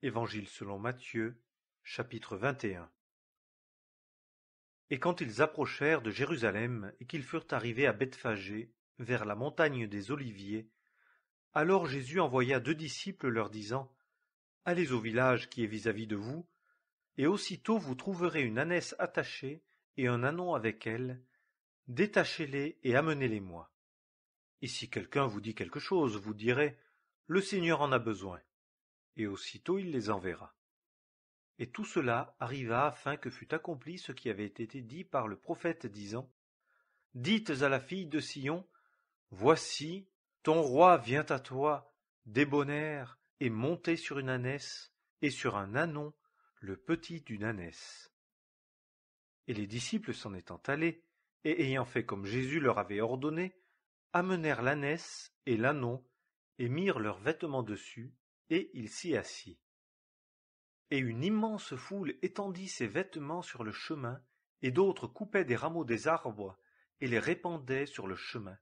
Évangile selon Matthieu, chapitre 21. Et quand ils approchèrent de Jérusalem et qu'ils furent arrivés à Bethphagée, vers la montagne des Oliviers, alors Jésus envoya 2 disciples leur disant: Allez au village qui est vis-à-vis de vous, et aussitôt vous trouverez une ânesse attachée et un ânon avec elle, détachez-les et amenez-les-moi. Et si quelqu'un vous dit quelque chose, vous direz: Le Seigneur en a besoin, et aussitôt il les enverra. Et tout cela arriva afin que fût accompli ce qui avait été dit par le prophète, disant: Dites à la fille de Sion: Voici, ton roi vient à toi, débonnaire et monté sur une ânesse, et sur un ânon, le petit d'une ânesse. Et les disciples s'en étant allés, et ayant fait comme Jésus leur avait ordonné, amenèrent l'ânesse et l'ânon, et mirent leurs vêtements dessus, et il s'y assit. Et une immense foule étendit ses vêtements sur le chemin, et d'autres coupaient des rameaux des arbres, et les répandaient sur le chemin.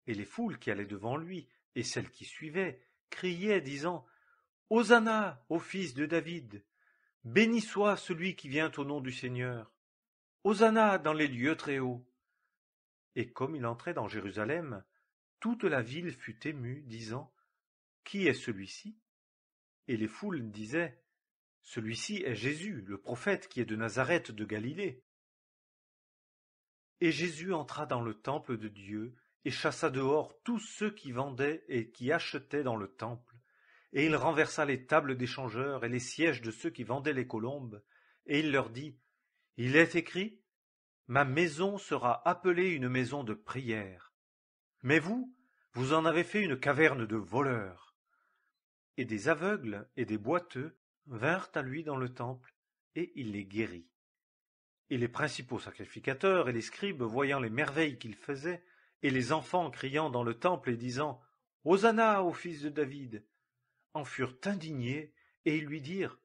Et les foules qui allaient devant lui, et celles qui suivaient, criaient, disant: Hosanna au fils de David! Béni soit celui qui vient au nom du Seigneur! Hosanna dans les lieux très hauts! Et comme il entrait dans Jérusalem, toute la ville fut émue, disant: Qui est celui-ci? Et les foules disaient: Celui-ci est Jésus, le prophète qui est de Nazareth de Galilée. Et Jésus entra dans le temple de Dieu, et chassa dehors tous ceux qui vendaient et qui achetaient dans le temple. Et il renversa les tables des changeurs et les sièges de ceux qui vendaient les colombes. Et il leur dit: Il est écrit: Ma maison sera appelée une maison de prière. Mais vous, vous en avez fait une caverne de voleurs. Et des aveugles et des boiteux vinrent à lui dans le temple, et il les guérit. Et les principaux sacrificateurs et les scribes, voyant les merveilles qu'il faisait, et les enfants criant dans le temple et disant: Hosanna au fils de David, en furent indignés, et ils lui dirent: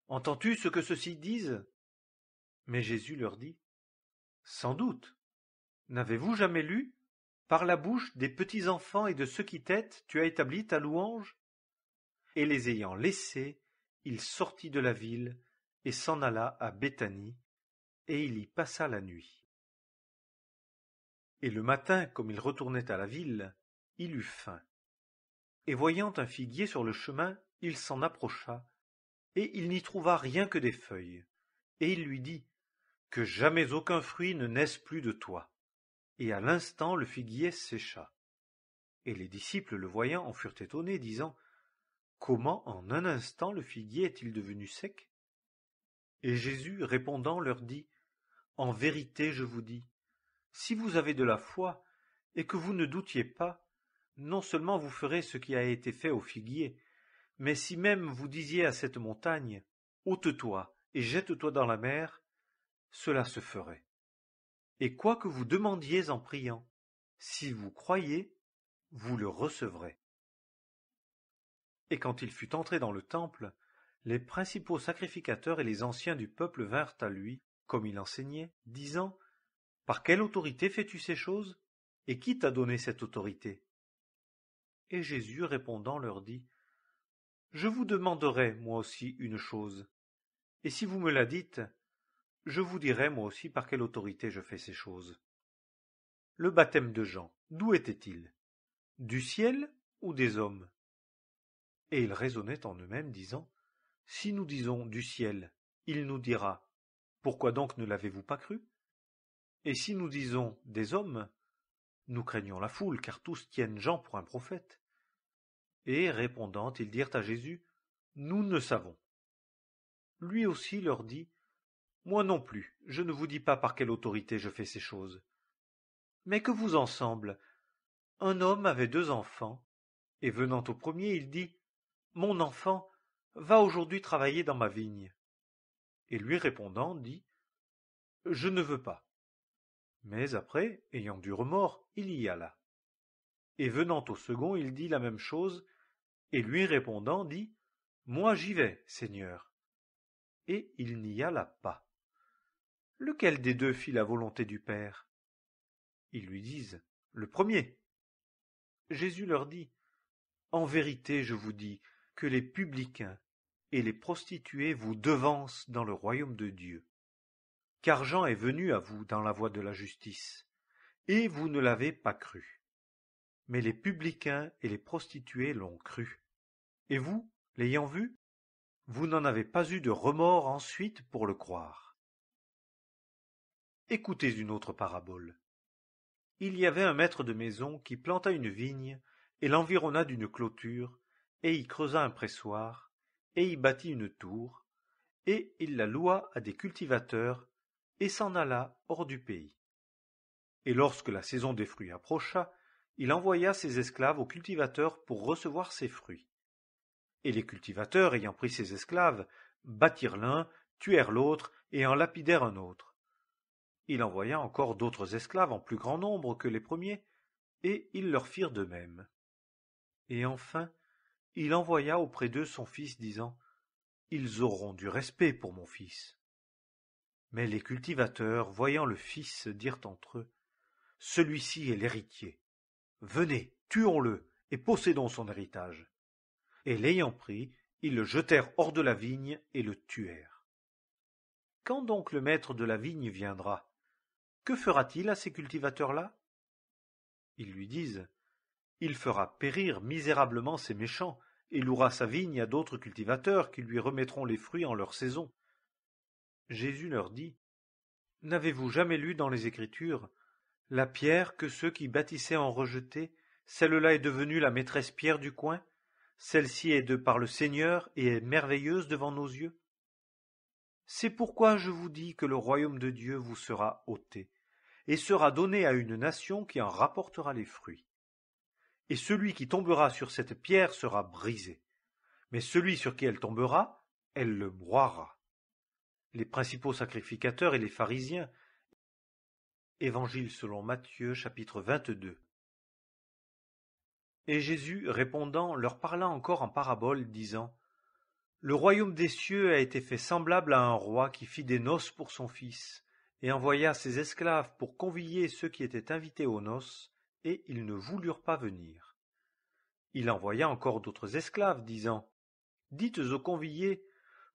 Entends-tu ce que ceux-ci disent? Mais Jésus leur dit: Sans doute. N'avez-vous jamais lu: Par la bouche des petits enfants et de ceux qui têtent, tu as établi ta louange? Et les ayant laissés, il sortit de la ville et s'en alla à Béthanie, et il y passa la nuit. Et le matin, comme il retournait à la ville, il eut faim. Et voyant un figuier sur le chemin, il s'en approcha, et il n'y trouva rien que des feuilles. Et il lui dit: Que jamais aucun fruit ne naisse plus de toi. Et à l'instant le figuier sécha. Et les disciples le voyant en furent étonnés, disant: Comment en un instant le figuier est-il devenu sec? Et Jésus répondant leur dit: En vérité je vous dis, si vous avez de la foi, et que vous ne doutiez pas, non seulement vous ferez ce qui a été fait au figuier, mais si même vous disiez à cette montagne: Ôte-toi et jette-toi dans la mer, cela se ferait. Et quoi que vous demandiez en priant, si vous croyez, vous le recevrez. Et quand il fut entré dans le temple, les principaux sacrificateurs et les anciens du peuple vinrent à lui, comme il enseignait, disant: Par quelle autorité fais-tu ces choses? Et qui t'a donné cette autorité? Et Jésus répondant leur dit: Je vous demanderai moi aussi une chose, et si vous me la dites, je vous dirai moi aussi par quelle autorité je fais ces choses. Le baptême de Jean, d'où était-il? Du ciel ou des hommes? Et ils raisonnaient en eux-mêmes, disant: Si nous disons du ciel, il nous dira: Pourquoi donc ne l'avez-vous pas cru? Et si nous disons des hommes, nous craignons la foule, car tous tiennent Jean pour un prophète. Et répondant, ils dirent à Jésus: Nous ne savons. Lui aussi leur dit: Moi non plus, je ne vous dis pas par quelle autorité je fais ces choses. Mais que vous en semble? Un homme avait 2 enfants, et venant au premier, il dit: Mon enfant, va aujourd'hui travailler dans ma vigne. Et lui répondant, dit: Je ne veux pas. Mais après, ayant du remords, il y alla. Et venant au second, il dit la même chose, et lui répondant, dit: Moi j'y vais, Seigneur. Et il n'y alla pas. Lequel des 2 fit la volonté du Père? Ils lui disent: Le premier. Jésus leur dit: En vérité, je vous dis que les publicains et les prostituées vous devancent dans le royaume de Dieu. Car Jean est venu à vous dans la voie de la justice, et vous ne l'avez pas cru. Mais les publicains et les prostituées l'ont cru. Et vous, l'ayant vu, vous n'en avez pas eu de remords ensuite pour le croire. Écoutez une autre parabole. Il y avait un maître de maison qui planta une vigne et l'environna d'une clôture, et y creusa un pressoir, et y bâtit une tour, et il la loua à des cultivateurs, et s'en alla hors du pays. Et lorsque la saison des fruits approcha, il envoya ses esclaves aux cultivateurs pour recevoir ses fruits. Et les cultivateurs, ayant pris ses esclaves, battirent l'un, tuèrent l'autre, et en lapidèrent un autre. Il envoya encore d'autres esclaves en plus grand nombre que les premiers, et ils leur firent de même. Et enfin, il envoya auprès d'eux son fils, disant : Ils auront du respect pour mon fils. Mais les cultivateurs, voyant le fils, dirent entre eux : Celui-ci est l'héritier. Venez, tuons-le, et possédons son héritage. Et l'ayant pris, ils le jetèrent hors de la vigne et le tuèrent. Quand donc le maître de la vigne viendra, que fera-t-il à ces cultivateurs-là ? Ils lui disent : Il fera périr misérablement ces méchants, et louera sa vigne à d'autres cultivateurs qui lui remettront les fruits en leur saison. Jésus leur dit : N'avez-vous jamais lu dans les Écritures : La pierre que ceux qui bâtissaient ont rejetée, celle-là est devenue la maîtresse pierre du coin. Celle-ci est de par le Seigneur et est merveilleuse devant nos yeux. C'est pourquoi je vous dis que le royaume de Dieu vous sera ôté, et sera donné à une nation qui en rapportera les fruits. Et celui qui tombera sur cette pierre sera brisé, mais celui sur qui elle tombera, elle le broiera. Les principaux sacrificateurs et les pharisiens. Évangile selon Matthieu, chapitre 22. Et Jésus, répondant, leur parla encore en parabole, disant : Le royaume des cieux a été fait semblable à un roi qui fit des noces pour son fils, et envoya ses esclaves pour convier ceux qui étaient invités aux noces, et ils ne voulurent pas venir. Il envoya encore d'autres esclaves, disant : Dites aux conviés :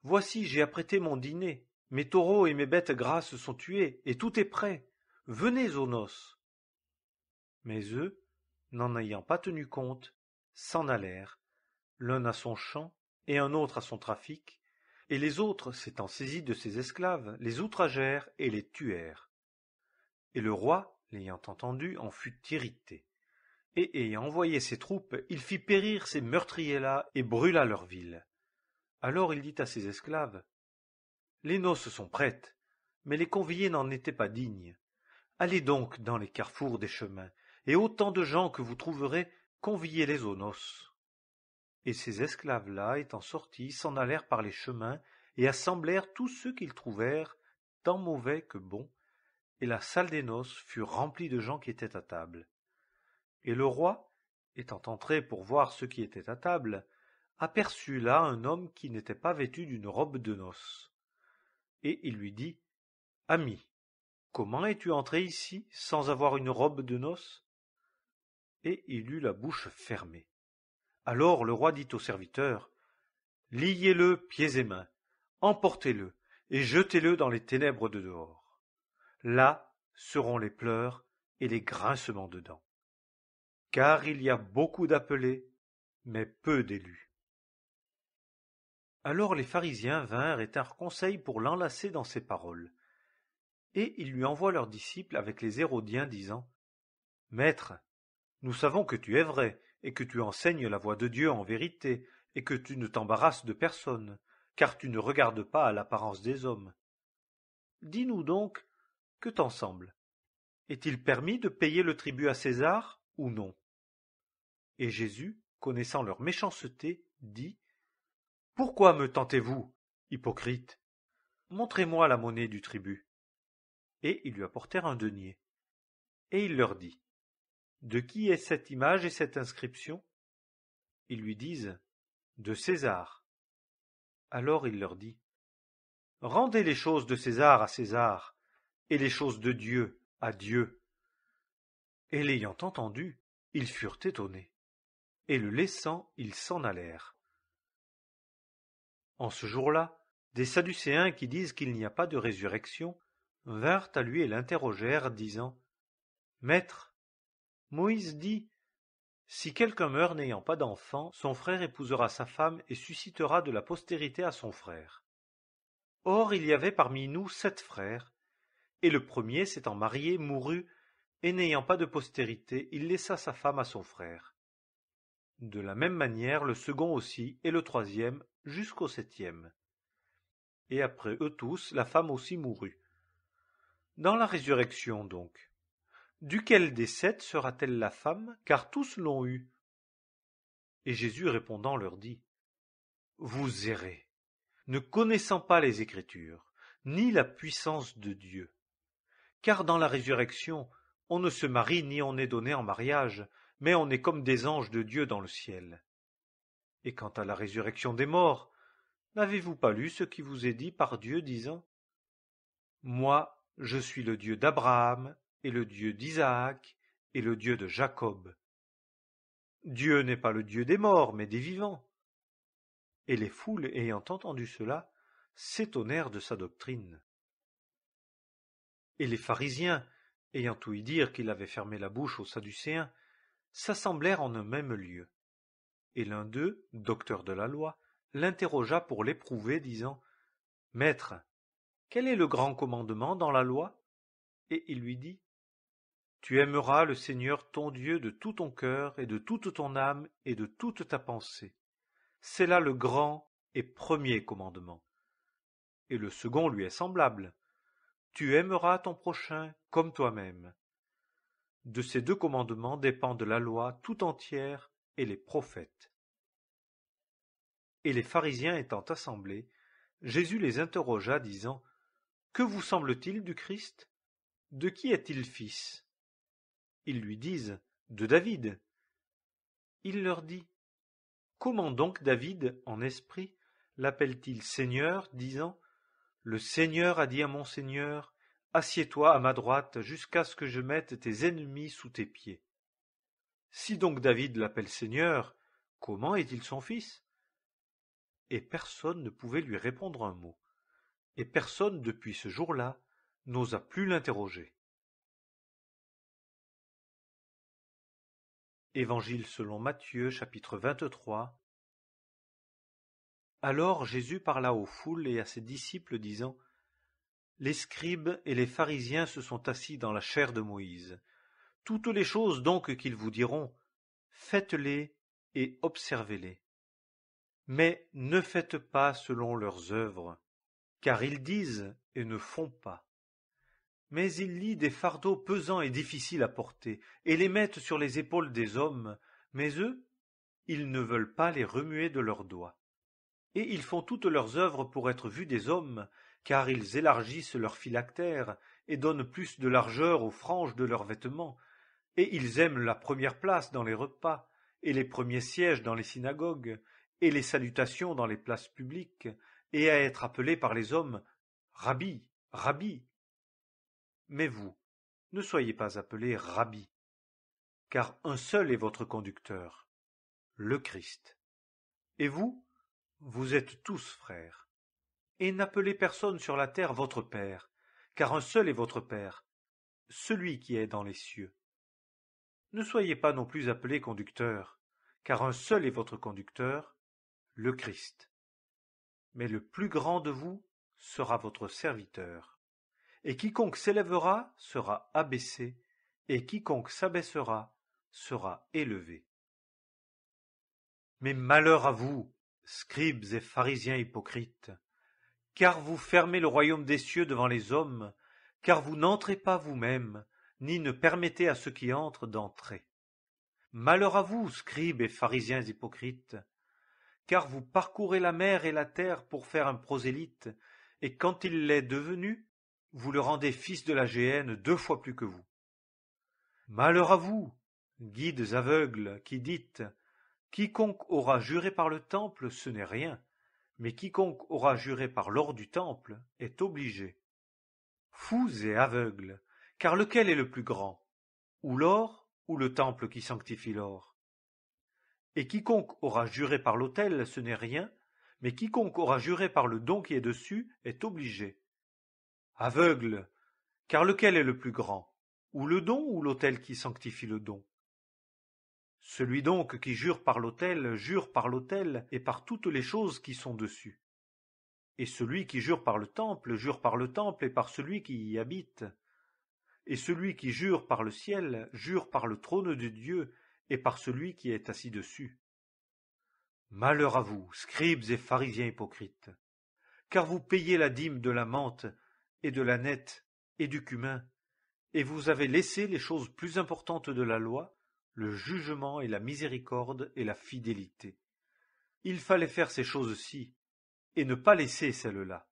Voici, j'ai apprêté mon dîner, mes taureaux et mes bêtes grasses sont tués, et tout est prêt. Venez aux noces. Mais eux, n'en ayant pas tenu compte, s'en allèrent, l'un à son champ et un autre à son trafic, et les autres, s'étant saisis de ses esclaves, les outragèrent et les tuèrent. Et le roi, l'ayant entendu, en fut irrité, et ayant envoyé ses troupes, il fit périr ces meurtriers-là et brûla leur ville. Alors il dit à ses esclaves : Les noces sont prêtes, mais les conviés n'en étaient pas dignes. Allez donc dans les carrefours des chemins, et autant de gens que vous trouverez, conviez-les aux noces. Et ces esclaves-là, étant sortis, s'en allèrent par les chemins, et assemblèrent tous ceux qu'ils trouvèrent, tant mauvais que bons, et la salle des noces fut remplie de gens qui étaient à table. Et le roi, étant entré pour voir ceux qui étaient à table, aperçut là un homme qui n'était pas vêtu d'une robe de noces. Et il lui dit : Ami, comment es-tu entré ici sans avoir une robe de noces ? Et il eut la bouche fermée. Alors le roi dit aux serviteurs : Liez-le pieds et mains, emportez-le et jetez-le dans les ténèbres de dehors. Là seront les pleurs et les grincements de dents. Car il y a beaucoup d'appelés, mais peu d'élus. Alors les pharisiens vinrent et tinrent conseil pour l'enlacer dans ses paroles. Et ils lui envoient leurs disciples avec les Hérodiens, disant : Maître, nous savons que tu es vrai, et que tu enseignes la voie de Dieu en vérité, et que tu ne t'embarrasses de personne, car tu ne regardes pas à l'apparence des hommes. Dis-nous donc, que t'en semble ? Est-il permis de payer le tribut à César, ou non ? Et Jésus, connaissant leur méchanceté, dit : Pourquoi me tentez-vous, hypocrites ? Montrez-moi la monnaie du tribut. Et ils lui apportèrent un denier. Et il leur dit : De qui est cette image et cette inscription ? Ils lui disent : De César. Alors il leur dit : Rendez les choses de César à César, et les choses de Dieu à Dieu. Et l'ayant entendu, ils furent étonnés, et le laissant, ils s'en allèrent. En ce jour-là, des Sadducéens qui disent qu'il n'y a pas de résurrection vinrent à lui et l'interrogèrent, disant: Maître, Moïse dit: Si quelqu'un meurt n'ayant pas d'enfant, son frère épousera sa femme et suscitera de la postérité à son frère. Or il y avait parmi nous 7 frères, et le premier s'étant marié mourut, et n'ayant pas de postérité, il laissa sa femme à son frère. De la même manière le second aussi, et le troisième, jusqu'au 7e. Et après eux tous, la femme aussi mourut. Dans la résurrection donc, duquel des 7 sera-t-elle la femme, car tous l'ont eue? Et Jésus répondant leur dit: Vous errez, ne connaissant pas les Écritures, ni la puissance de Dieu. Car dans la résurrection, on ne se marie ni on n'est donné en mariage, mais on est comme des anges de Dieu dans le ciel. Et quant à la résurrection des morts, n'avez-vous pas lu ce qui vous est dit par Dieu, disant: Moi, je suis le Dieu d'Abraham, et le Dieu d'Isaac, et le Dieu de Jacob. Dieu n'est pas le Dieu des morts, mais des vivants. Et les foules, ayant entendu cela, s'étonnèrent de sa doctrine. Et les pharisiens, ayant ouï dire qu'il avait fermé la bouche aux Sadducéens, s'assemblèrent en un même lieu. Et l'un d'eux, docteur de la loi, l'interrogea pour l'éprouver, disant: Maître, quel est le grand commandement dans la loi? Et il lui dit: Tu aimeras le Seigneur ton Dieu de tout ton cœur et de toute ton âme et de toute ta pensée. C'est là le grand et premier commandement. Et le second lui est semblable: Tu aimeras ton prochain comme toi-même. De ces 2 commandements dépendent la loi tout entière et les prophètes. Et les pharisiens étant assemblés, Jésus les interrogea, disant: Que vous semble-t-il du Christ? De qui est-il fils? Ils lui disent: De David. Il leur dit: Comment donc David, en esprit, l'appelle-t-il Seigneur, disant: Le Seigneur a dit à mon Seigneur: Assieds-toi à ma droite jusqu'à ce que je mette tes ennemis sous tes pieds. Si donc David l'appelle Seigneur, comment est-il son fils? Et personne ne pouvait lui répondre un mot, et personne depuis ce jour-là n'osa plus l'interroger. Évangile selon Matthieu, chapitre 23. Alors Jésus parla aux foules et à ses disciples, disant: Les scribes et les pharisiens se sont assis dans la chaire de Moïse. Toutes les choses donc qu'ils vous diront, faites-les et observez-les. Mais ne faites pas selon leurs œuvres, car ils disent et ne font pas. Mais ils lient des fardeaux pesants et difficiles à porter, et les mettent sur les épaules des hommes, mais eux, ils ne veulent pas les remuer de leurs doigts. Et ils font toutes leurs œuvres pour être vus des hommes, car ils élargissent leurs phylactères, et donnent plus de largeur aux franges de leurs vêtements, et ils aiment la première place dans les repas, et les premiers sièges dans les synagogues, et les salutations dans les places publiques, et à être appelés par les hommes Rabbi, Rabbi. Mais vous, ne soyez pas appelés Rabbi, car un seul est votre conducteur, le Christ. Et vous, vous êtes tous frères. Et n'appelez personne sur la terre votre Père, car un seul est votre Père, celui qui est dans les cieux. Ne soyez pas non plus appelés conducteurs, car un seul est votre conducteur, le Christ. Mais le plus grand de vous sera votre serviteur. Et quiconque s'élèvera sera abaissé, et quiconque s'abaissera sera élevé. Mais malheur à vous, scribes et pharisiens hypocrites, car vous fermez le royaume des cieux devant les hommes, car vous n'entrez pas vous-même, ni ne permettez à ceux qui entrent d'entrer. Malheur à vous, scribes et pharisiens hypocrites, car vous parcourez la mer et la terre pour faire un prosélyte, et quand il l'est devenu, vous le rendez fils de la géhenne 2 fois plus que vous. Malheur à vous, guides aveugles, qui dites: Quiconque aura juré par le temple, ce n'est rien, mais quiconque aura juré par l'or du temple est obligé. Fous et aveugles, car lequel est le plus grand, ou l'or, ou le temple qui sanctifie l'or? Et quiconque aura juré par l'autel, ce n'est rien, mais quiconque aura juré par le don qui est dessus est obligé. Aveugle, car lequel est le plus grand, ou le don ou l'autel qui sanctifie le don? Celui donc qui jure par l'autel et par toutes les choses qui sont dessus. Et celui qui jure par le temple et par celui qui y habite. Et celui qui jure par le ciel jure par le trône de Dieu et par celui qui est assis dessus. Malheur à vous, scribes et pharisiens hypocrites, car vous payez la dîme de la menthe et de la nette et du cumin, et vous avez laissé les choses plus importantes de la loi, le jugement et la miséricorde et la fidélité. Il fallait faire ces choses-ci, et ne pas laisser celles-là.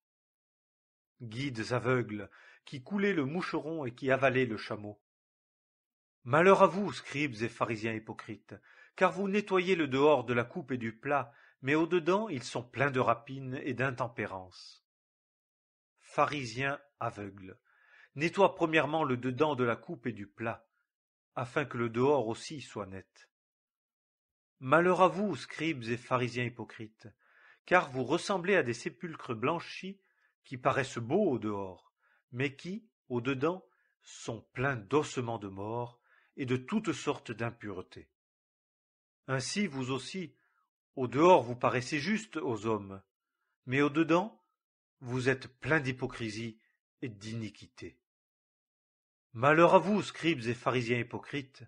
Guides aveugles, qui coulaient le moucheron et qui avalaient le chameau. Malheur à vous, scribes et pharisiens hypocrites, car vous nettoyez le dehors de la coupe et du plat, mais au-dedans ils sont pleins de rapine et d'intempérance. Pharisiens aveugles, nettoie premièrement le dedans de la coupe et du plat, afin que le dehors aussi soit net. Malheur à vous, scribes et pharisiens hypocrites, car vous ressemblez à des sépulcres blanchis qui paraissent beaux au dehors, mais qui, au dedans, sont pleins d'ossements de mort et de toutes sortes d'impuretés. Ainsi vous aussi, au dehors vous paraissez justes aux hommes, mais au dedans vous êtes pleins d'hypocrisie et d'iniquité. Malheur à vous, scribes et pharisiens hypocrites,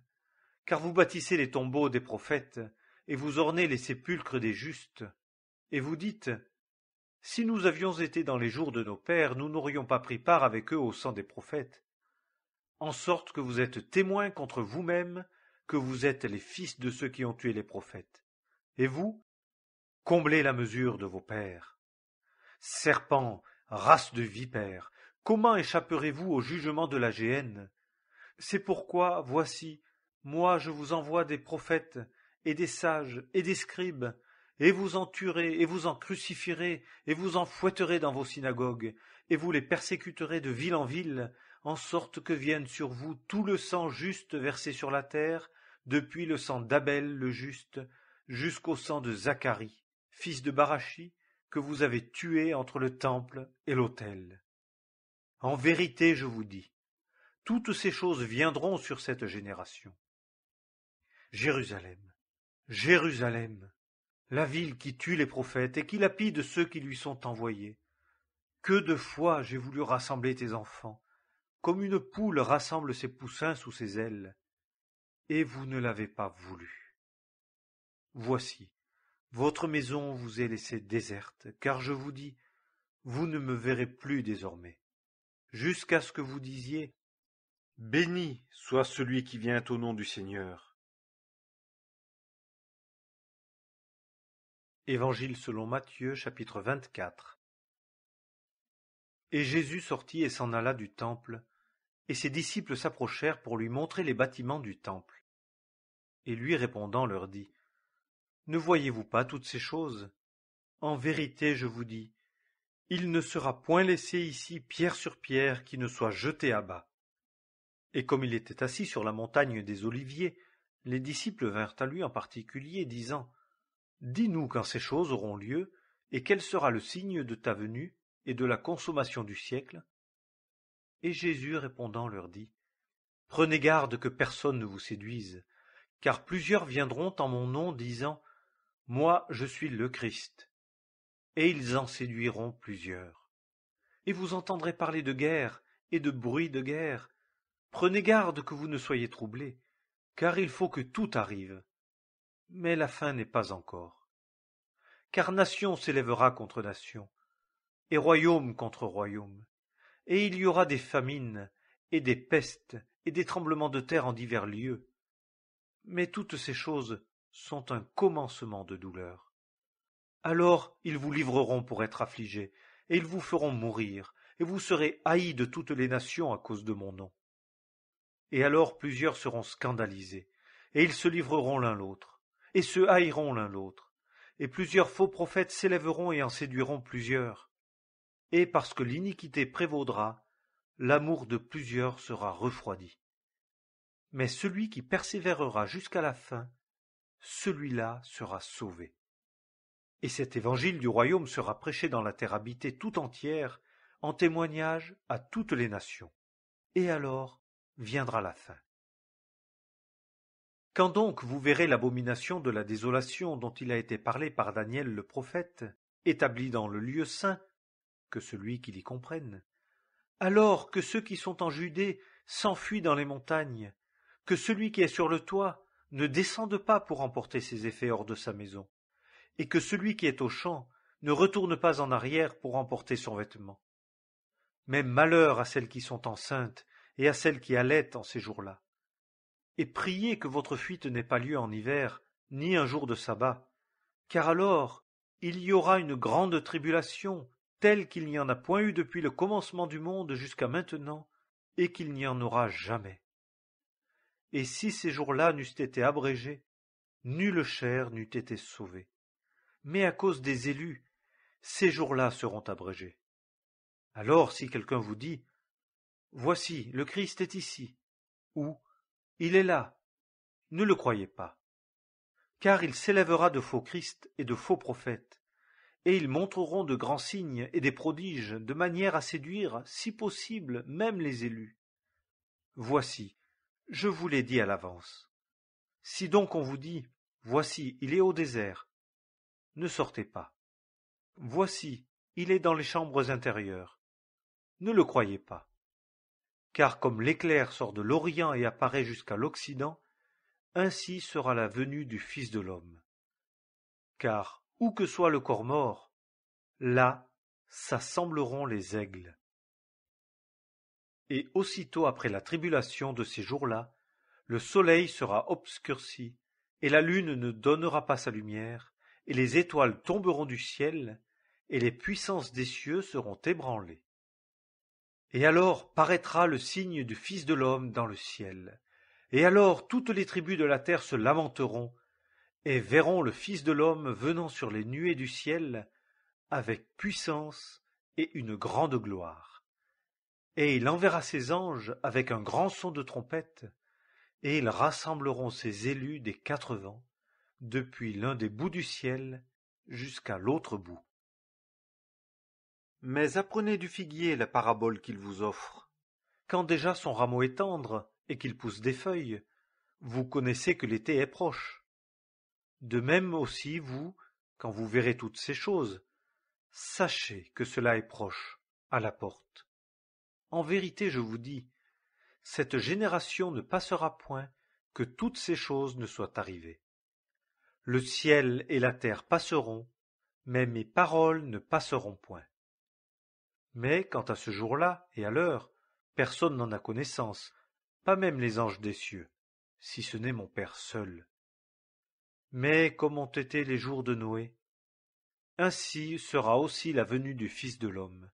car vous bâtissez les tombeaux des prophètes, et vous ornez les sépulcres des justes, et vous dites, si nous avions été dans les jours de nos pères, nous n'aurions pas pris part avec eux au sang des prophètes, en sorte que vous êtes témoins contre vous-mêmes que vous êtes les fils de ceux qui ont tué les prophètes. Et vous, comblez la mesure de vos pères. Serpents, race de vipères, comment échapperez-vous au jugement de la géhenne? C'est pourquoi, voici, moi je vous envoie des prophètes, et des sages, et des scribes, et vous en tuerez, et vous en crucifierez, et vous en fouetterez dans vos synagogues, et vous les persécuterez de ville en ville, en sorte que vienne sur vous tout le sang juste versé sur la terre, depuis le sang d'Abel le juste, jusqu'au sang de Zacharie, fils de Barachi, que vous avez tué entre le temple et l'autel. En vérité, je vous dis, toutes ces choses viendront sur cette génération. Jérusalem, Jérusalem, la ville qui tue les prophètes et qui lapide ceux qui lui sont envoyés. Que de fois j'ai voulu rassembler tes enfants, comme une poule rassemble ses poussins sous ses ailes, et vous ne l'avez pas voulu. Voici, votre maison vous est laissée déserte, car je vous dis, vous ne me verrez plus désormais, jusqu'à ce que vous disiez, béni soit celui qui vient au nom du Seigneur. Évangile selon Matthieu, chapitre 24. Et Jésus sortit et s'en alla du temple, et ses disciples s'approchèrent pour lui montrer les bâtiments du temple. Et lui répondant leur dit, ne voyez-vous pas toutes ces choses? En vérité, je vous dis, il ne sera point laissé ici pierre sur pierre qui ne soit jetée à bas. Et comme il était assis sur la montagne des Oliviers, les disciples vinrent à lui en particulier, disant, dis-nous quand ces choses auront lieu, et quel sera le signe de ta venue et de la consommation du siècle? Et Jésus répondant leur dit, prenez garde que personne ne vous séduise, car plusieurs viendront en mon nom disant, moi je suis le Christ, et ils en séduiront plusieurs. Et vous entendrez parler de guerre et de bruit de guerre. Prenez garde que vous ne soyez troublés, car il faut que tout arrive. Mais la fin n'est pas encore. Car nation s'élèvera contre nation, et royaume contre royaume, et il y aura des famines, et des pestes, et des tremblements de terre en divers lieux. Mais toutes ces choses sont un commencement de douleur. Alors ils vous livreront pour être affligés, et ils vous feront mourir, et vous serez haïs de toutes les nations à cause de mon nom. Et alors plusieurs seront scandalisés, et ils se livreront l'un l'autre, et se haïront l'un l'autre, et plusieurs faux prophètes s'élèveront et en séduiront plusieurs. Et parce que l'iniquité prévaudra, l'amour de plusieurs sera refroidi. Mais celui qui persévérera jusqu'à la fin, celui-là sera sauvé. et cet évangile du royaume sera prêché dans la terre habitée tout entière, en témoignage à toutes les nations. Et alors viendra la fin. Quand donc vous verrez l'abomination de la désolation dont il a été parlé par Daniel le prophète, établie dans le lieu saint, que celui qui l'y comprenne, alors que ceux qui sont en Judée s'enfuient dans les montagnes, que celui qui est sur le toit ne descende pas pour emporter ses effets hors de sa maison, et que celui qui est au champ ne retourne pas en arrière pour emporter son vêtement. Mais malheur à celles qui sont enceintes et à celles qui allaitent en ces jours-là. Et priez que votre fuite n'ait pas lieu en hiver, ni un jour de sabbat, car alors il y aura une grande tribulation, telle qu'il n'y en a point eu depuis le commencement du monde jusqu'à maintenant, et qu'il n'y en aura jamais. Et si ces jours-là n'eussent été abrégés, nulle chair n'eût été sauvée. Mais à cause des élus, ces jours-là seront abrégés. Alors si quelqu'un vous dit « Voici, le Christ est ici » ou « Il est là », ne le croyez pas. Car il s'élèvera de faux Christ et de faux prophètes, et ils montreront de grands signes et des prodiges, de manière à séduire, si possible, même les élus. Voici, je vous l'ai dit à l'avance. Si donc on vous dit « Voici, il est au désert », ne sortez pas. Voici, il est dans les chambres intérieures. Ne le croyez pas. Car comme l'éclair sort de l'Orient et apparaît jusqu'à l'Occident, ainsi sera la venue du Fils de l'homme. Car où que soit le corps mort, là s'assembleront les aigles. Et aussitôt après la tribulation de ces jours-là, le soleil sera obscurci, et la lune ne donnera pas sa lumière, et les étoiles tomberont du ciel, et les puissances des cieux seront ébranlées. Et alors paraîtra le signe du Fils de l'homme dans le ciel. Et alors toutes les tribus de la terre se lamenteront, et verront le Fils de l'homme venant sur les nuées du ciel, avec puissance et une grande gloire. Et il enverra ses anges avec un grand son de trompette, et ils rassembleront ses élus des 4 vents, depuis l'un des bouts du ciel jusqu'à l'autre bout. Mais apprenez du figuier la parabole qu'il vous offre. Quand déjà son rameau est tendre et qu'il pousse des feuilles, vous connaissez que l'été est proche. De même aussi vous, quand vous verrez toutes ces choses, sachez que cela est proche, à la porte. En vérité, je vous dis, cette génération ne passera point que toutes ces choses ne soient arrivées. Le ciel et la terre passeront, mais mes paroles ne passeront point. Mais quant à ce jour-là et à l'heure, personne n'en a connaissance, pas même les anges des cieux, si ce n'est mon Père seul. Mais comme ont été les jours de Noé, ainsi sera aussi la venue du Fils de l'homme.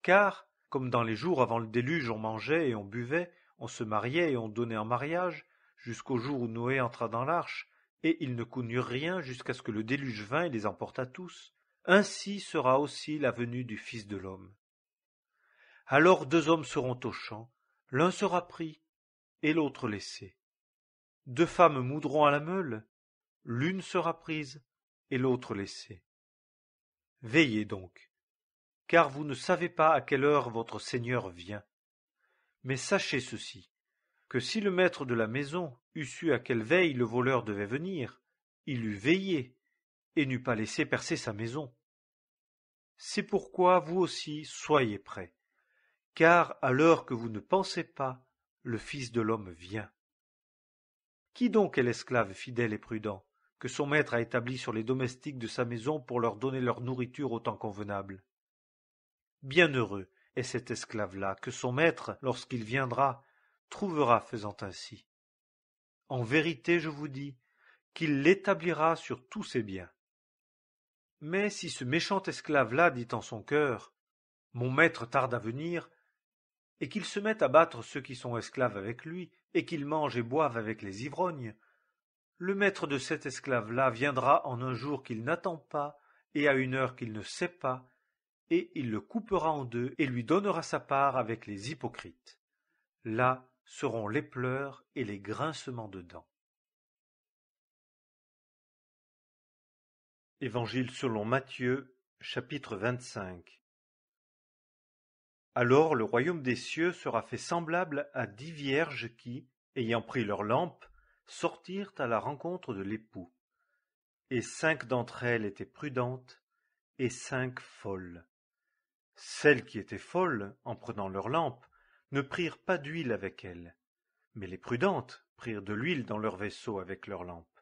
Car, comme dans les jours avant le déluge on mangeait et on buvait, on se mariait et on donnait en mariage, jusqu'au jour où Noé entra dans l'arche, et ils ne connurent rien jusqu'à ce que le déluge vînt et les emporta tous, ainsi sera aussi la venue du Fils de l'homme. Alors 2 hommes seront au champ, l'un sera pris et l'autre laissé. 2 femmes moudront à la meule, l'une sera prise et l'autre laissée. Veillez donc, car vous ne savez pas à quelle heure votre Seigneur vient. Mais sachez ceci, que si le maître de la maison eût su à quelle veille le voleur devait venir, il eût veillé et n'eût pas laissé percer sa maison. C'est pourquoi vous aussi soyez prêts, car à l'heure que vous ne pensez pas, le Fils de l'homme vient. Qui donc est l'esclave fidèle et prudent, que son maître a établi sur les domestiques de sa maison pour leur donner leur nourriture au temps convenable? Bienheureux est cet esclave-là, que son maître, lorsqu'il viendra, trouvera faisant ainsi. En vérité, je vous dis, qu'il l'établira sur tous ses biens. Mais si ce méchant esclave-là dit en son cœur, « Mon maître tarde à venir », et qu'il se mette à battre ceux qui sont esclaves avec lui, et qu'il mange et boive avec les ivrognes, le maître de cet esclave-là viendra en un jour qu'il n'attend pas, et à une heure qu'il ne sait pas, et il le coupera en 2 et lui donnera sa part avec les hypocrites. Là seront les pleurs et les grincements de dents. Évangile selon Matthieu, chapitre 25. Alors le royaume des cieux sera fait semblable à 10 vierges qui, ayant pris leurs lampes, sortirent à la rencontre de l'époux. Et 5 d'entre elles étaient prudentes, et 5 folles. Celles qui étaient folles, en prenant leurs lampes, ne prirent pas d'huile avec elles, mais les prudentes prirent de l'huile dans leurs vaisseaux avec leurs lampes.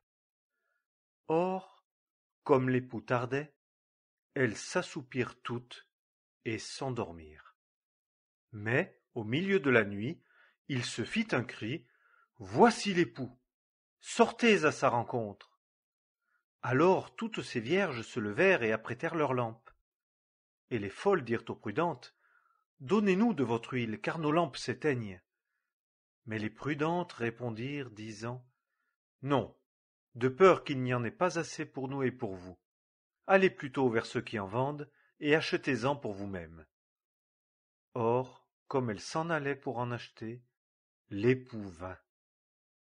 Or, comme l'époux tardait, elles s'assoupirent toutes et s'endormirent. Mais, au milieu de la nuit, il se fit un cri, « Voici l'époux! Sortez à sa rencontre !» Alors toutes ces vierges se levèrent et apprêtèrent leurs lampes. Et les folles dirent aux prudentes, « Donnez-nous de votre huile, car nos lampes s'éteignent. » Mais les prudentes répondirent, disant, « Non, de peur qu'il n'y en ait pas assez pour nous et pour vous. Allez plutôt vers ceux qui en vendent, et achetez-en pour vous-mêmes. » Or, comme elles s'en allaient pour en acheter, l'époux vint.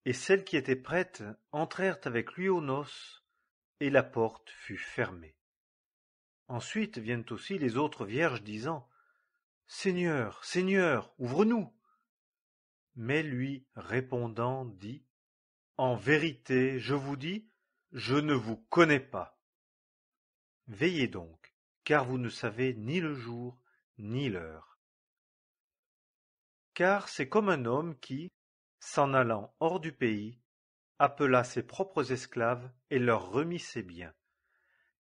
Et celles qui étaient prêtes entrèrent avec lui aux noces, et la porte fut fermée. Ensuite viennent aussi les autres vierges disant, « Seigneur, Seigneur, ouvre-nous !» Mais lui, répondant, dit, « En vérité, je vous dis, je ne vous connais pas. Veillez donc, car vous ne savez ni le jour ni l'heure. Car c'est comme un homme qui, s'en allant hors du pays, appela ses propres esclaves et leur remit ses biens.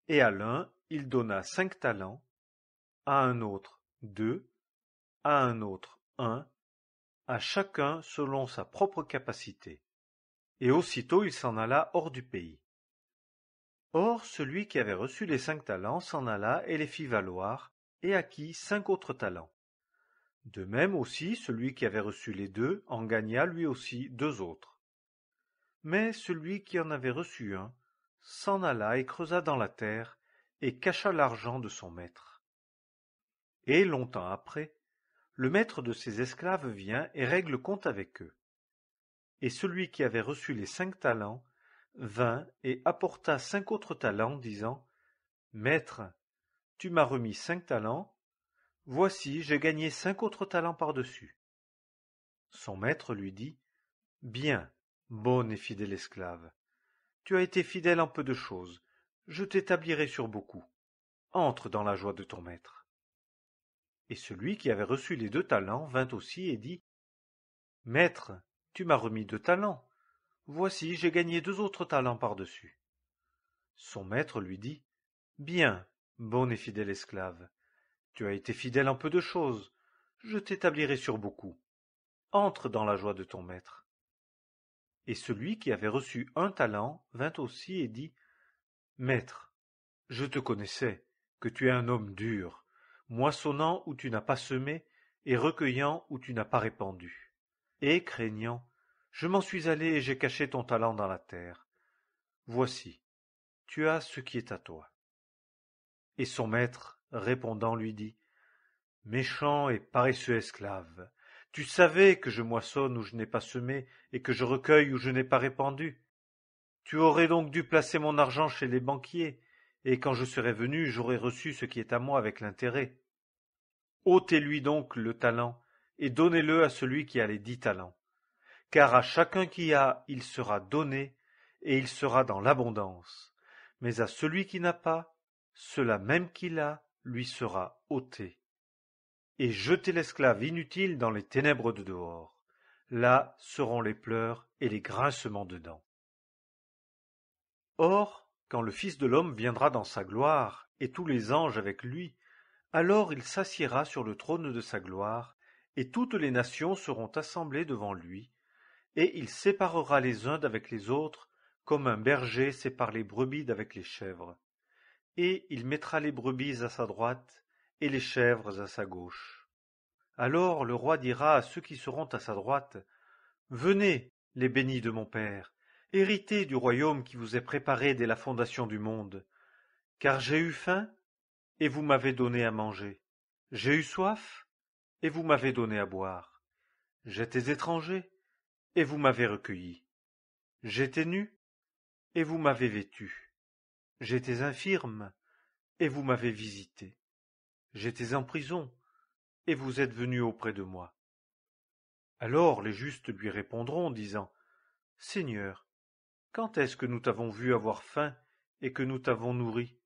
Et à l'un il donna 5 talents, à un autre 2, à un autre 1, à chacun selon sa propre capacité. Et aussitôt il s'en alla hors du pays. Or celui qui avait reçu les 5 talents s'en alla et les fit valoir, et acquit 5 autres talents. De même aussi celui qui avait reçu les 2 en gagna lui aussi 2 autres. Mais celui qui en avait reçu un s'en alla et creusa dans la terre, et cacha l'argent de son maître. Et longtemps après, le maître de ses esclaves vient et règle compte avec eux. Et celui qui avait reçu les 5 talents vint et apporta 5 autres talents, disant, « Maître, tu m'as remis 5 talents, voici j'ai gagné 5 autres talents par-dessus. » Son maître lui dit, « Bien, bon et fidèle esclave, tu as été fidèle en peu de choses, je t'établirai sur beaucoup. Entre dans la joie de ton maître. » Et celui qui avait reçu les 2 talents vint aussi et dit, « Maître, tu m'as remis 2 talents, voici j'ai gagné 2 autres talents par-dessus. » Son maître lui dit, « Bien, bon et fidèle esclave, tu as été fidèle en peu de choses, je t'établirai sur beaucoup. Entre dans la joie de ton maître. » Et celui qui avait reçu 1 talent vint aussi et dit, « Maître, je te connaissais, que tu es un homme dur, moissonnant où tu n'as pas semé, et recueillant où tu n'as pas répandu. Et, craignant, je m'en suis allé et j'ai caché ton talent dans la terre. Voici, tu as ce qui est à toi. » Et son maître, répondant, lui dit, « Méchant et paresseux esclave, tu savais que je moissonne où je n'ai pas semé, et que je recueille où je n'ai pas répandu. Tu aurais donc dû placer mon argent chez les banquiers, et quand je serais venu, j'aurais reçu ce qui est à moi avec l'intérêt. Ôtez-lui donc le talent, et donnez-le à celui qui a les 10 talents. Car à chacun qui a, il sera donné, et il sera dans l'abondance. Mais à celui qui n'a pas, cela même qu'il a, lui sera ôté. Et jetez l'esclave inutile dans les ténèbres de dehors. Là seront les pleurs et les grincements de dents. Or, quand le Fils de l'homme viendra dans sa gloire, et tous les anges avec lui, alors il s'assiera sur le trône de sa gloire, et toutes les nations seront assemblées devant lui, et il séparera les uns d'avec les autres, comme un berger sépare les brebis d'avec les chèvres. Et il mettra les brebis à sa droite, et les chèvres à sa gauche. Alors le roi dira à ceux qui seront à sa droite, « Venez, les bénis de mon Père, héritez du royaume qui vous est préparé dès la fondation du monde. Car j'ai eu faim, et vous m'avez donné à manger. J'ai eu soif, et vous m'avez donné à boire. J'étais étranger, et vous m'avez recueilli. J'étais nu, et vous m'avez vêtu. J'étais infirme, et vous m'avez visité. J'étais en prison, et vous êtes venu auprès de moi. Alors les justes lui répondront, disant, Seigneur, quand est-ce que nous t'avons vu avoir faim, et que nous t'avons nourri,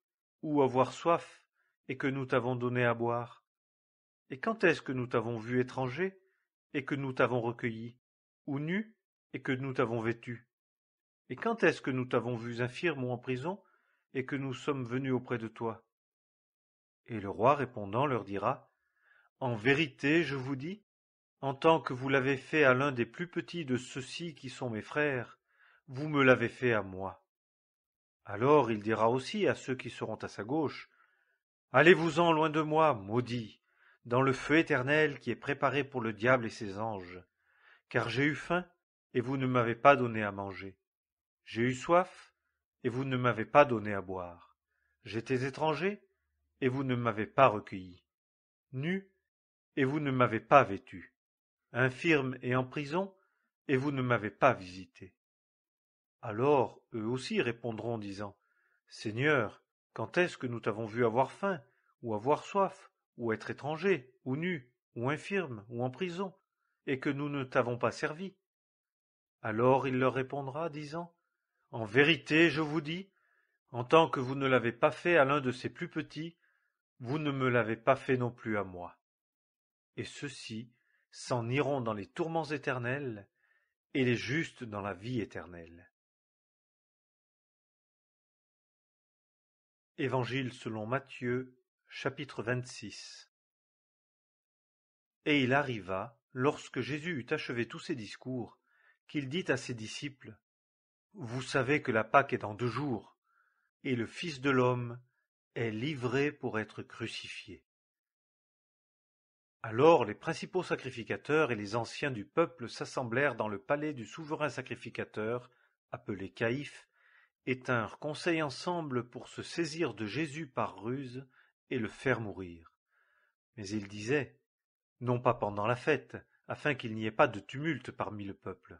ou avoir soif, et que nous t'avons donné à boire? Et quand est-ce que nous t'avons vu étranger, et que nous t'avons recueilli, ou nu, et que nous t'avons vêtu? Et quand est-ce que nous t'avons vu infirme ou en prison, et que nous sommes venus auprès de toi? Et le roi répondant leur dira, En vérité, je vous dis, en tant que vous l'avez fait à l'un des plus petits de ceux-ci qui sont mes frères, vous me l'avez fait à moi. Alors il dira aussi à ceux qui seront à sa gauche, Allez-vous-en loin de moi, maudits, dans le feu éternel qui est préparé pour le diable et ses anges. Car j'ai eu faim, et vous ne m'avez pas donné à manger. J'ai eu soif, et vous ne m'avez pas donné à boire. J'étais étranger, et vous ne m'avez pas recueilli. Nu, et vous ne m'avez pas vêtu. Infirme et en prison, et vous ne m'avez pas visité. Alors eux aussi répondront, disant, Seigneur, quand est-ce que nous t'avons vu avoir faim, ou avoir soif, ou être étranger, ou nu, ou infirme, ou en prison, et que nous ne t'avons pas servi? Alors il leur répondra, disant, En vérité, je vous dis, en tant que vous ne l'avez pas fait à l'un de ces plus petits, vous ne me l'avez pas fait non plus à moi. Et ceux-ci s'en iront dans les tourments éternels, et les justes dans la vie éternelle. Évangile selon Matthieu, chapitre 26. Et il arriva, lorsque Jésus eut achevé tous ses discours, qu'il dit à ses disciples, Vous savez que la Pâque est dans 2 jours, et le Fils de l'homme est livré pour être crucifié. Alors les principaux sacrificateurs et les anciens du peuple s'assemblèrent dans le palais du souverain sacrificateur, appelé Caïphe, et tinrent conseil ensemble pour se saisir de Jésus par ruse et le faire mourir. Mais ils disaient, non pas pendant la fête, afin qu'il n'y ait pas de tumulte parmi le peuple.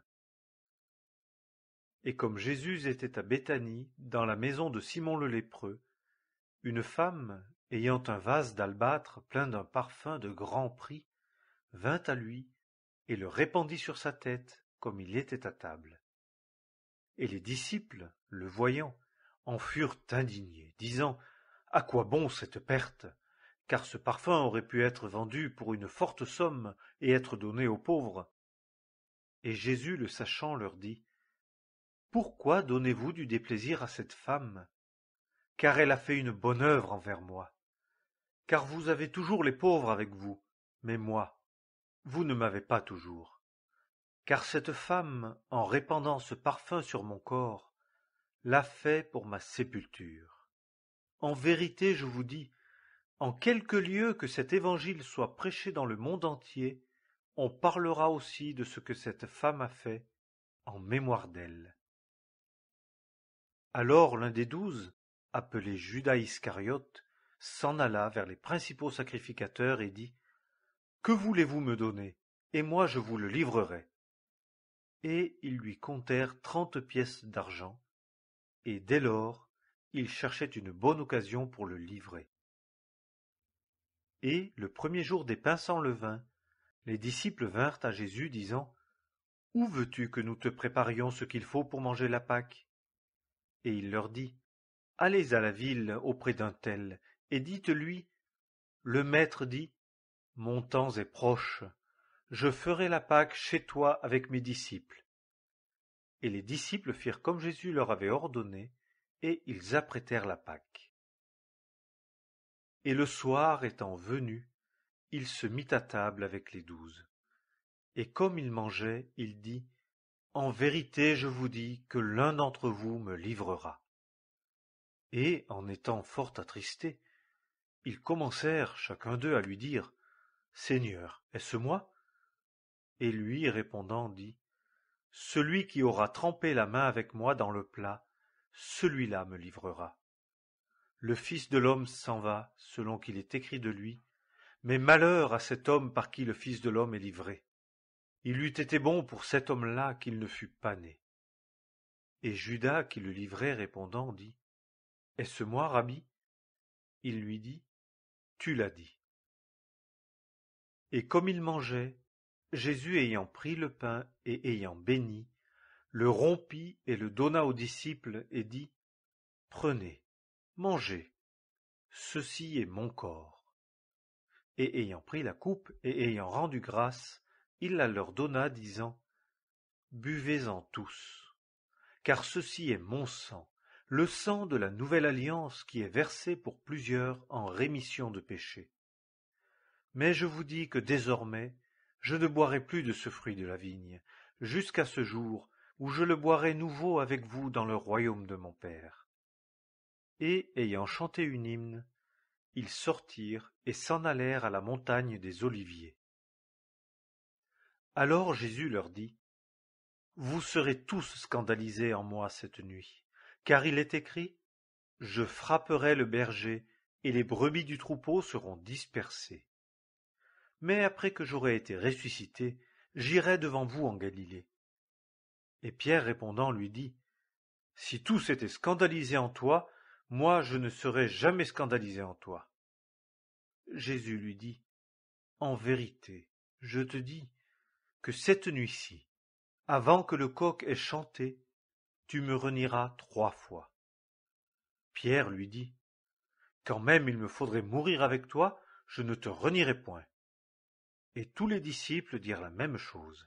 Et comme Jésus était à Béthanie, dans la maison de Simon le lépreux, une femme, ayant un vase d'albâtre plein d'un parfum de grand prix, vint à lui et le répandit sur sa tête, comme il était à table. Et les disciples, le voyant, en furent indignés, disant, À quoi bon cette perte? Car ce parfum aurait pu être vendu pour une forte somme et être donné aux pauvres. Et Jésus, le sachant, leur dit, Pourquoi donnez-vous du déplaisir à cette femme? Car elle a fait une bonne œuvre envers moi. Car vous avez toujours les pauvres avec vous, mais moi, vous ne m'avez pas toujours. Car cette femme, en répandant ce parfum sur mon corps, l'a fait pour ma sépulture. En vérité, je vous dis, en quelque lieu que cet évangile soit prêché dans le monde entier, on parlera aussi de ce que cette femme a fait, en mémoire d'elle. Alors l'un des 12, appelé Judas Iscariote, s'en alla vers les principaux sacrificateurs et dit, Que voulez-vous me donner? Et moi je vous le livrerai. Et ils lui comptèrent 30 pièces d'argent, et dès lors, il cherchait une bonne occasion pour le livrer. Et, le premier jour des pains sans levain, les disciples vinrent à Jésus, disant, Où veux-tu que nous te préparions ce qu'il faut pour manger la Pâque? Et il leur dit, Allez à la ville auprès d'un tel, et dites-lui, Le Maître dit, Mon temps est proche, je ferai la Pâque chez toi avec mes disciples. Et les disciples firent comme Jésus leur avait ordonné, et ils apprêtèrent la Pâque. Et le soir étant venu, il se mit à table avec les 12. Et comme il mangeait, il dit, En vérité, je vous dis que l'un d'entre vous me livrera. Et, en étant fort attristés, ils commencèrent chacun d'eux à lui dire, Seigneur, est-ce moi? Et lui, répondant, dit, Celui qui aura trempé la main avec moi dans le plat, celui-là me livrera. Le Fils de l'homme s'en va, selon qu'il est écrit de lui, mais malheur à cet homme par qui le Fils de l'homme est livré. Il eût été bon pour cet homme-là qu'il ne fût pas né. Et Judas, qui le livrait, répondant, dit, Est-ce moi, Rabbi? Il lui dit, tu l'as dit. Et comme il mangeait, Jésus ayant pris le pain et ayant béni, le rompit et le donna aux disciples et dit, prenez, mangez, ceci est mon corps. Et ayant pris la coupe et ayant rendu grâce, il la leur donna, disant, buvez-en tous, car ceci est mon sang, le sang de la nouvelle alliance qui est versé pour plusieurs en rémission de péchés. Mais je vous dis que désormais, je ne boirai plus de ce fruit de la vigne, jusqu'à ce jour où je le boirai nouveau avec vous dans le royaume de mon Père. Et, ayant chanté une hymne, ils sortirent et s'en allèrent à la montagne des Oliviers. Alors Jésus leur dit, vous serez tous scandalisés en moi cette nuit, car il est écrit, je frapperai le berger, et les brebis du troupeau seront dispersées. Mais après que j'aurai été ressuscité, j'irai devant vous en Galilée. Et Pierre répondant lui dit, si tous étaient scandalisés en toi, moi je ne serai jamais scandalisé en toi. Jésus lui dit, en vérité, je te dis que cette nuit-ci, avant que le coq ait chanté, tu me renieras 3 fois. Pierre lui dit, quand même il me faudrait mourir avec toi, je ne te renierai point. Et tous les disciples dirent la même chose.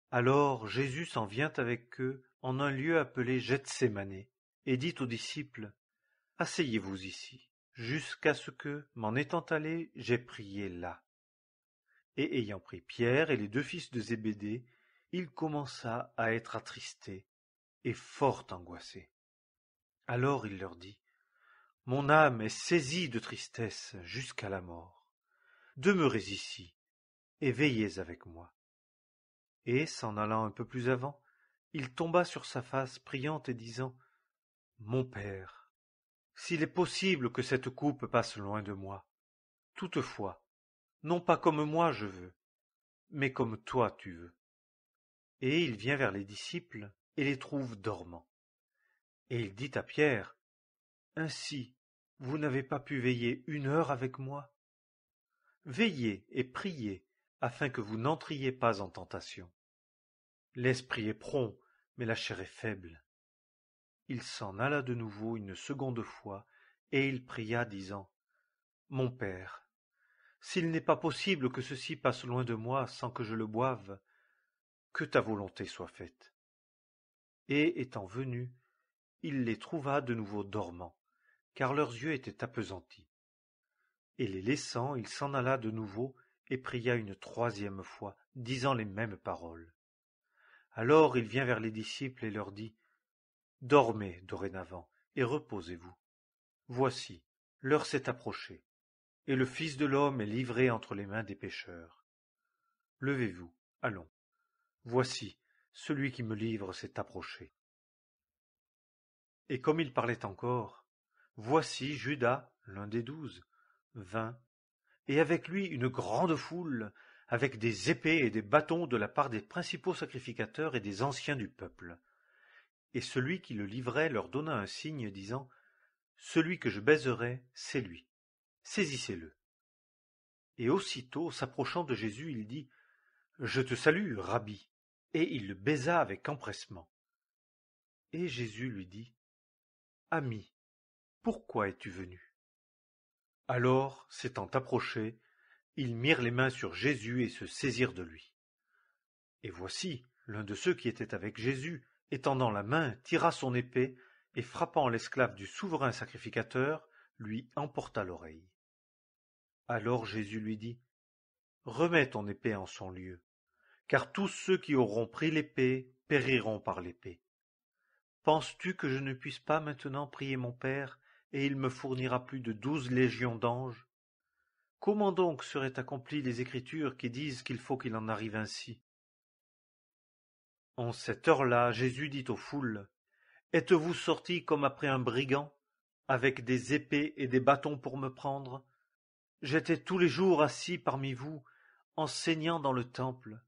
Alors Jésus s'en vient avec eux en un lieu appelé Gethsémané, et dit aux disciples, asseyez-vous ici, jusqu'à ce que, m'en étant allé, j'aie prié là. Et ayant pris Pierre et les 2 fils de Zébédée, il commença à être attristé et fort angoissé. Alors il leur dit, mon âme est saisie de tristesse jusqu'à la mort. Demeurez ici et veillez avec moi. Et, s'en allant un peu plus avant, il tomba sur sa face priant et disant, mon Père, s'il est possible que cette coupe passe loin de moi, toutefois, non pas comme moi je veux, mais comme toi tu veux. Et il vient vers les disciples et les trouve dormants. Et il dit à Pierre, ainsi, vous n'avez pas pu veiller 1 heure avec moi? Veillez et priez, afin que vous n'entriez pas en tentation. L'esprit est prompt, mais la chair est faible. Il s'en alla de nouveau une seconde fois, et il pria, disant, mon Père, s'il n'est pas possible que ceci passe loin de moi sans que je le boive, que ta volonté soit faite. Et, étant venu, il les trouva de nouveau dormants, car leurs yeux étaient appesantis. Et les laissant, il s'en alla de nouveau et pria une 3e fois, disant les mêmes paroles. Alors il vient vers les disciples et leur dit, dormez dorénavant et reposez-vous. Voici, l'heure s'est approchée, et le Fils de l'homme est livré entre les mains des pécheurs. Levez-vous, allons. Voici, celui qui me livre s'est approché. Et comme il parlait encore, voici Judas, l'un des 12, vint, et avec lui une grande foule, avec des épées et des bâtons de la part des principaux sacrificateurs et des anciens du peuple. Et celui qui le livrait leur donna un signe, disant, celui que je baiserai, c'est lui. Saisissez-le. Et aussitôt, s'approchant de Jésus, il dit, je te salue, Rabbi. Et il le baisa avec empressement. Et Jésus lui dit, ami, pourquoi es-tu venu? Alors, s'étant approchés, ils mirent les mains sur Jésus et se saisirent de lui. Et voici, l'un de ceux qui étaient avec Jésus, étendant la main, tira son épée, et frappant l'esclave du souverain sacrificateur, lui emporta l'oreille. Alors Jésus lui dit, remets ton épée en son lieu, car tous ceux qui auront pris l'épée périront par l'épée. Penses-tu que je ne puisse pas maintenant prier mon Père, et il me fournira plus de 12 légions d'anges? Comment donc seraient accomplies les Écritures qui disent qu'il faut qu'il en arrive ainsi? En cette heure-là, Jésus dit aux foules, êtes-vous sortis comme après un brigand, avec des épées et des bâtons pour me prendre? J'étais tous les jours assis parmi vous, enseignant dans le temple,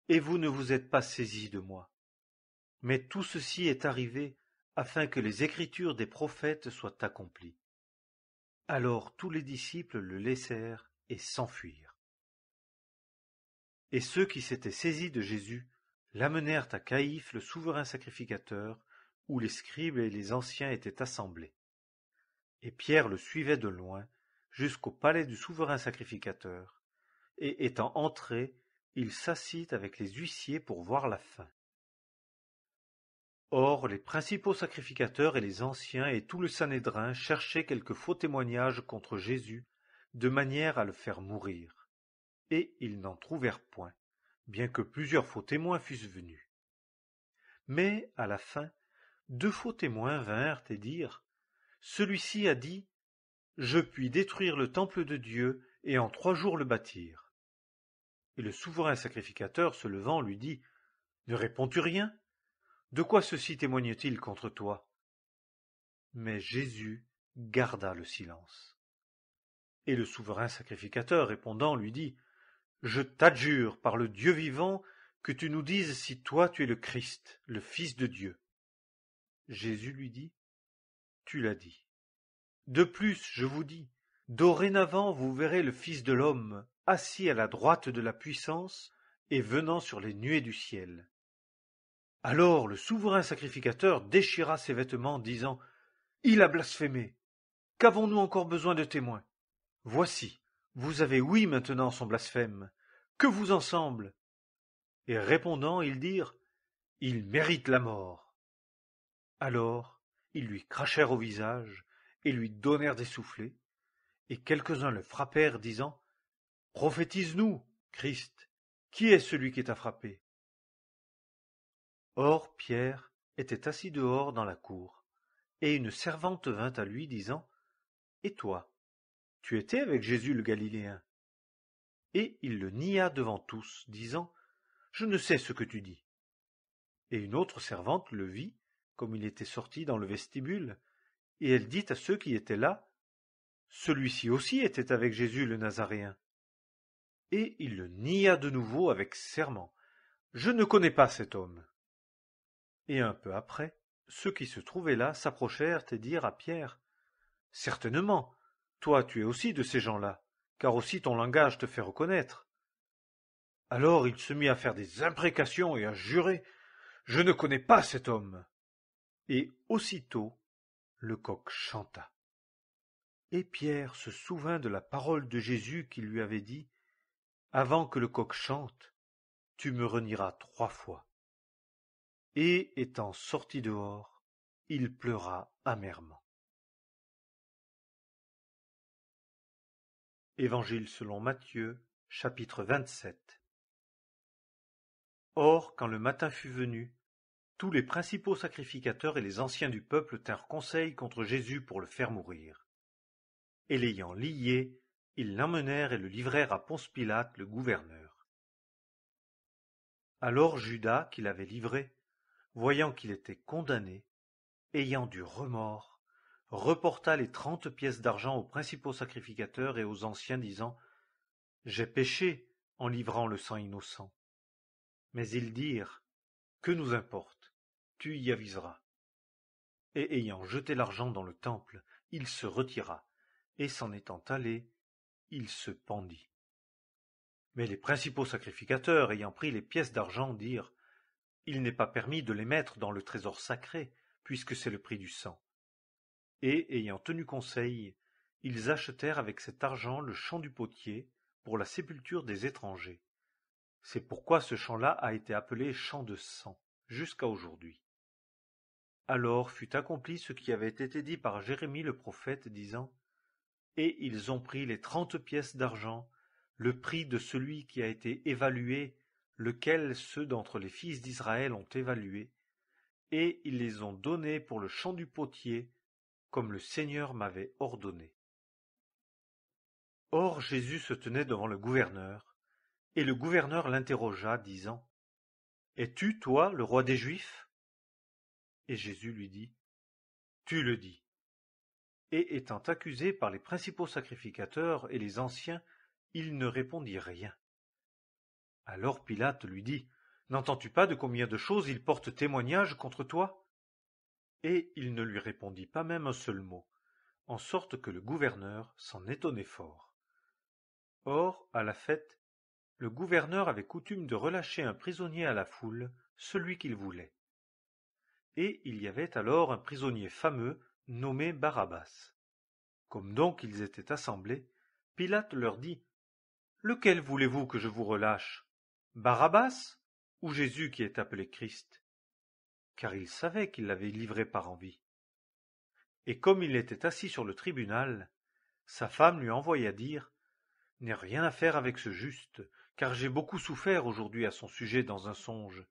et vous ne vous êtes pas saisis de moi. Mais tout ceci est arrivé afin que les écritures des prophètes soient accomplies. » Alors tous les disciples le laissèrent et s'enfuirent. Et ceux qui s'étaient saisis de Jésus l'amenèrent à Caïphe le souverain sacrificateur, où les scribes et les anciens étaient assemblés. Et Pierre le suivait de loin jusqu'au palais du souverain sacrificateur, et étant entré, il s'assit avec les huissiers pour voir la fin. Or les principaux sacrificateurs et les anciens et tout le Sanhédrin cherchaient quelques faux témoignages contre Jésus, de manière à le faire mourir. Et ils n'en trouvèrent point, bien que plusieurs faux témoins fussent venus. Mais, à la fin, 2 faux témoins vinrent et dirent : « Celui-ci a dit : Je puis détruire le temple de Dieu et en 3 jours le bâtir. » Et le souverain sacrificateur, se levant, lui dit : « Ne réponds-tu rien ? De quoi ceci témoigne-t-il contre toi ? » Mais Jésus garda le silence. Et le souverain sacrificateur, répondant, lui dit : « Je t'adjure par le Dieu vivant que tu nous dises si toi tu es le Christ, le Fils de Dieu. » Jésus lui dit : « Tu l'as dit. De plus, je vous dis, dorénavant vous verrez le Fils de l'homme assis à la droite de la puissance et venant sur les nuées du ciel. » Alors le souverain sacrificateur déchira ses vêtements, disant : « Il a blasphémé. Qu'avons-nous encore besoin de témoins ? Voici, vous avez ouï maintenant son blasphème. Que vous en semble ? » Et répondant, ils dirent : « Il mérite la mort. » Alors ils lui crachèrent au visage et lui donnèrent des soufflets, et quelques-uns le frappèrent, disant : « Prophétise-nous, Christ, qui est celui qui t'a frappé ? » Or Pierre était assis dehors dans la cour, et une servante vint à lui, disant : « Et toi, tu étais avec Jésus le Galiléen ? » Et il le nia devant tous, disant : « Je ne sais ce que tu dis. » Et une autre servante le vit, comme il était sorti dans le vestibule, et elle dit à ceux qui étaient là : « Celui-ci aussi était avec Jésus le Nazaréen. » Et il le nia de nouveau avec serment : « Je ne connais pas cet homme. » Et un peu après, ceux qui se trouvaient là s'approchèrent et dirent à Pierre : « Certainement, toi tu es aussi de ces gens-là, car aussi ton langage te fait reconnaître. » Alors il se mit à faire des imprécations et à jurer : « Je ne connais pas cet homme. » Et aussitôt le coq chanta. Et Pierre se souvint de la parole de Jésus qui lui avait dit : « Avant que le coq chante, tu me renieras 3 fois. » Et étant sorti dehors, il pleura amèrement. Évangile selon Matthieu, chapitre 27. Or, quand le matin fut venu, tous les principaux sacrificateurs et les anciens du peuple tinrent conseil contre Jésus pour le faire mourir. Et l'ayant lié, ils l'emmenèrent et le livrèrent à Ponce Pilate, le gouverneur. Alors Judas, qui l'avait livré, voyant qu'il était condamné, ayant du remords, reporta les 30 pièces d'argent aux principaux sacrificateurs et aux anciens, disant : « J'ai péché en livrant le sang innocent. » Mais ils dirent : « Que nous importe, tu y aviseras. » Et ayant jeté l'argent dans le temple, il se retira, et s'en étant allé, il se pendit. Mais les principaux sacrificateurs, ayant pris les pièces d'argent, dirent : « Il n'est pas permis de les mettre dans le trésor sacré, puisque c'est le prix du sang. » Et, ayant tenu conseil, ils achetèrent avec cet argent le champ du potier pour la sépulture des étrangers. C'est pourquoi ce champ-là a été appelé champ de sang, jusqu'à aujourd'hui. Alors fut accompli ce qui avait été dit par Jérémie le prophète, disant : « Et ils ont pris les 30 pièces d'argent, le prix de celui qui a été évalué, lequel ceux d'entre les fils d'Israël ont évalué, et ils les ont donnés pour le champ du potier, comme le Seigneur m'avait ordonné. » Or Jésus se tenait devant le gouverneur, et le gouverneur l'interrogea, disant : « Es-tu, toi, le roi des Juifs ? » Et Jésus lui dit : « Tu le dis. » Et étant accusé par les principaux sacrificateurs et les anciens, il ne répondit rien. Alors Pilate lui dit : « N'entends-tu pas de combien de choses il porte témoignage contre toi ? Et il ne lui répondit pas même un seul mot, en sorte que le gouverneur s'en étonnait fort. Or, à la fête, le gouverneur avait coutume de relâcher un prisonnier à la foule, celui qu'il voulait. Et il y avait alors un prisonnier fameux nommé Barabbas. Comme donc ils étaient assemblés, Pilate leur dit: « Lequel voulez-vous que je vous relâche, Barabbas ou Jésus qui est appelé Christ ?» Car il savait qu'il l'avait livré par envie. Et comme il était assis sur le tribunal, sa femme lui envoya dire: « N'aie rien à faire avec ce juste, car j'ai beaucoup souffert aujourd'hui à son sujet dans un songe. »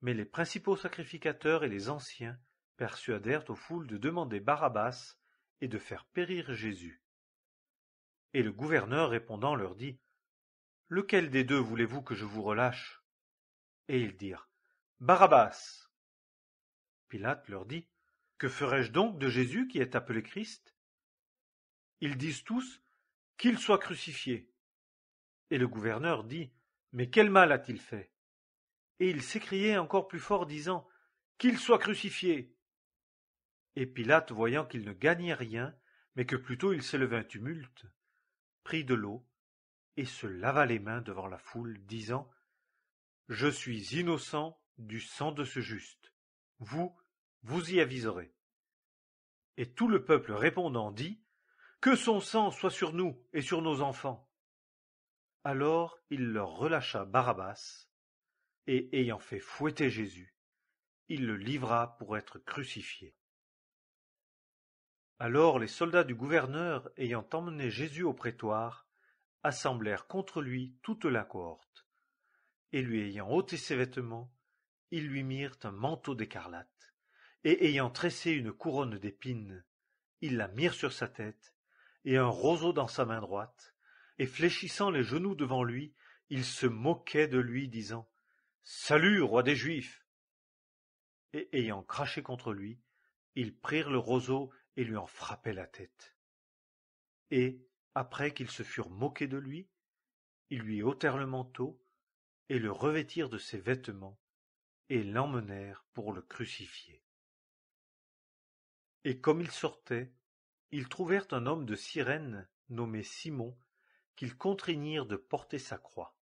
Mais les principaux sacrificateurs et les anciens persuadèrent aux foules de demander Barabbas et de faire périr Jésus. Et le gouverneur répondant leur dit: « Lequel des deux voulez-vous que je vous relâche ?» Et ils dirent: « Barabbas. » Pilate leur dit: « Que ferai-je donc de Jésus qui est appelé Christ ?» Ils disent tous: « Qu'il soit crucifié. » Et le gouverneur dit: « Mais quel mal a-t-il fait ?» Et ils s'écriaient encore plus fort, disant: « Qu'il soit crucifié. » Et Pilate, voyant qu'il ne gagnait rien, mais que plutôt il s'élevait un tumulte, prit de l'eau et se lava les mains devant la foule, disant: « Je suis innocent du sang de ce juste. Vous, vous y aviserez. » Et tout le peuple répondant dit: « Que son sang soit sur nous et sur nos enfants. » Alors il leur relâcha Barabbas, et ayant fait fouetter Jésus, il le livra pour être crucifié. Alors les soldats du gouverneur, ayant emmené Jésus au prétoire, assemblèrent contre lui toute la cohorte, et lui ayant ôté ses vêtements, ils lui mirent un manteau d'écarlate, et ayant tressé une couronne d'épines, ils la mirent sur sa tête, et un roseau dans sa main droite, et fléchissant les genoux devant lui, ils se moquaient de lui, disant: « Salut, roi des Juifs !» Et ayant craché contre lui, ils prirent le roseau et lui en frappaient la tête. Et, après qu'ils se furent moqués de lui, ils lui ôtèrent le manteau, et le revêtirent de ses vêtements, et l'emmenèrent pour le crucifier. Et comme ils sortaient, ils trouvèrent un homme de Cyrène, nommé Simon, qu'ils contraignirent de porter sa croix.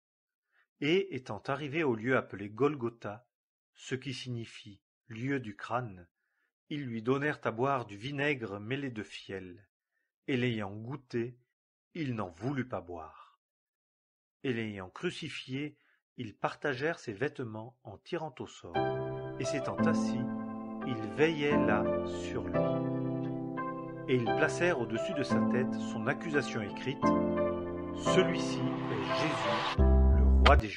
Et, étant arrivés au lieu appelé Golgotha, ce qui signifie lieu du crâne, ils lui donnèrent à boire du vinaigre mêlé de fiel, et l'ayant goûté, il n'en voulut pas boire. Et l'ayant crucifié, ils partagèrent ses vêtements en tirant au sort, et s'étant assis, ils veillaient là sur lui. Et ils placèrent au-dessus de sa tête son accusation écrite: « Celui-ci est Jésus, le roi des Juifs. »